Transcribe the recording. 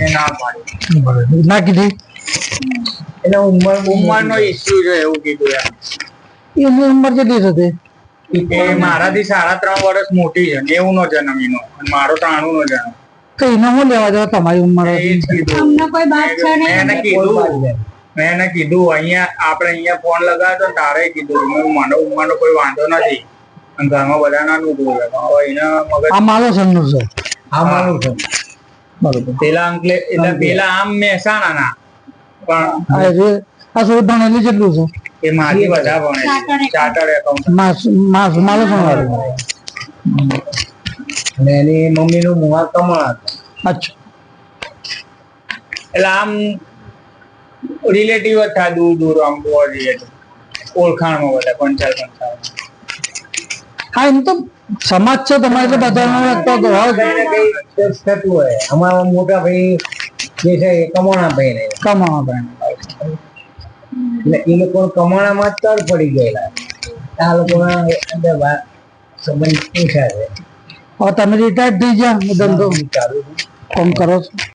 એ ના પાડી ના કીધી એટલે ઉંમરનો ઇસ્યુ છે એવું કીધું યાર. એની ઉંમર કેટલી થતી? એ મારાથી 3.5 વર્ષ મોટી છે, 90 નો જન્મ એનો, મારો 93 નો જન્મ. તો એને શું લેવા દેવા તમારી ઉંમર? મેં એને કીધું અહીંયા આપણે અહીંયા ફોન લગાવ્યો તો તારે કીધું મને ઉંમરનો કોઈ વાંધો નથી, ઘરમાં બધા નાનું બોલે. હવે એના મગજ આ માલો સનનું છે. આ મારું છે બરોબર. પેલા અંકલે એટલે પેલા આમ મહેસાણાના પણ આ સોળ ભણેલી કેટલું છે? એ માથી વધારે ભણે, ચાર્ટર્ડ એકાઉન્ટ. માલો ભણવાનું. અને એની મમ્મીનું મુહાર કમળ હતું. અચ્છા. એટલે આમ રિલેટિવ જ થાય, દૂર દૂર આમ જોવા જઈએ તો ઓળખાણમાં બધા પંચાલ. હા, એમ તો સમાજ છે તમારે તો બધા થતું હોય. અમારા મોટા ભાઈ જે છે એ કમાણા ભાઈ એટલે એ લોકો કમાણામાં જ તર પડી ગયેલા. આ લોકોના અંદર સંબંધ પૂછા છે. હવે તમે રિટાયર્ડ થઈ ગયા, ધંધો કામ કરો છો?